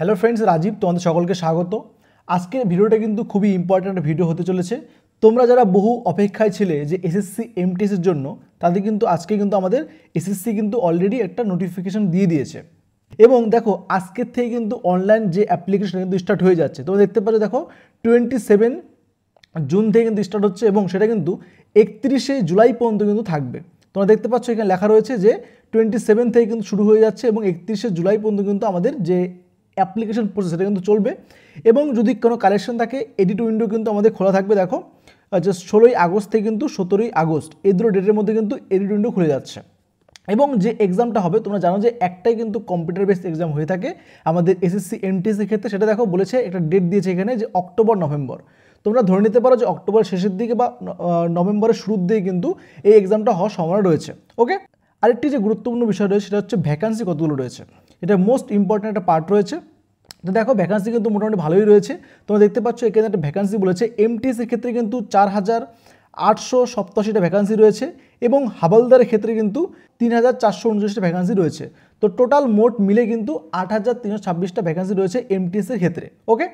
Hello friends, Rajib তোমাদের সকলকে স্বাগত। আজকের ভিডিওটা কিন্তু খুবই ইম্পর্ট্যান্ট ভিডিও হতে চলেছে। তোমরা যারা বহু অপেক্ষায় ছিলে যে এসএসসি এমটিএসের জন্য, তাদের কিন্তু আজকে কিন্তু আমাদের এসএসসি কিন্তু অলরেডি একটা নোটিফিকেশন দিয়ে দিয়েছে। এবং দেখো আজকের থেকে কিন্তু অনলাইন যে অ্যাপ্লিকেশন কিন্তু স্টার্ট হয়ে যাচ্ছে। তোমরা দেখতে পাচ্ছ, দেখো 27 জুন থেকে কিন্তু স্টার্ট হচ্ছে এবং সেটা কিন্তু 31শে জুলাই পর্যন্ত কিন্তু থাকবে। তোমরা দেখতে পাচ্ছ এখানে লেখা রয়েছে যে 27 থেকে কিন্তু শুরু হয়ে যাচ্ছে এবং 31শে জুলাই পর্যন্ত কিন্তু আমাদের যে অ্যাপ্লিকেশন প্রসেস সেটা কিন্তু চলবে। এবং যদি কোনো কালেকশন থাকে, এডিট উইন্ডো কিন্তু আমাদের খোলা থাকবে। দেখো জাস্ট 16ই আগস্ট থেকে কিন্তু 17ই আগস্ট এই দুটো ডেটের মধ্যে কিন্তু এডিট উইন্ডো খুলে যাচ্ছে। এবং যে এক্সামটা হবে, তোমরা জানো যে একটাই কিন্তু কম্পিউটার বেসড এক্সাম হয়ে থাকে আমাদের এসএসসি এমটিএসের ক্ষেত্রে। সেটা দেখো বলেছে, একটা ডেট দিয়েছে এখানে যে অক্টোবর নভেম্বর। তোমরা ধরে নিতে পারো যে অক্টোবরের শেষের দিকে বা নভেম্বরের শুরুর দিকে কিন্তু এই এক্সামটা হওয়ার সম্ভাবনা রয়েছে। ওকে, আরেকটি যে গুরুত্বপূর্ণ বিষয় রয়েছে সেটা হচ্ছে ভ্যাকান্সি কতগুলো রয়েছে। এটা মোস্ট ইম্পর্ট্যান্ট একটা পার্ট রয়েছে। তো দেখো ভ্যাকান্সি কিন্তু মোটামুটি ভালোই রয়েছে। তোমরা দেখতে পাচ্ছ এখানে একটা ভ্যাকান্সি বলেছে এমটিএসের ক্ষেত্রে কিন্তু 4887টা ভ্যাকান্সি রয়েছে এবং হাবলদারের ক্ষেত্রে কিন্তু 3439টা ভ্যাকান্সি রয়েছে। তো টোটাল মোট মিলে কিন্তু 8326টা ভ্যাকান্সি রয়েছে এমটিএসের ক্ষেত্রে। ওকে,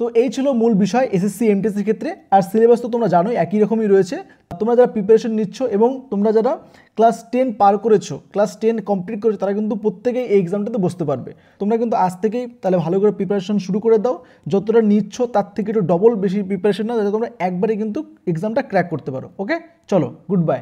তো এই ছিল মূল বিষয় এসএসসি এমটিএসের ক্ষেত্রে। আর সিলেবাস তো তোমরা জানোই একই রকমই রয়েছে। তোমরা যারা প্রিপারেশন নিচ্ছ এবং তোমরা যারা ক্লাস 10 পার করেছো, ক্লাস 10 কমপ্লিট করেছো, তারা কিন্তু প্রত্যেকেই এই এক্সামটাতে বসতে পারবে। তোমরা কিন্তু আজ থেকেই তাহলে ভালো করে প্রিপারেশন শুরু করে দাও। যতটা নিচ্ছ তার থেকে একটু ডবল বেশি প্রিপারেশন নাও, যাতে তোমরা একবারে কিন্তু এক্সামটা ক্র্যাক করতে পারো। ওকে, চলো, গুড বাই।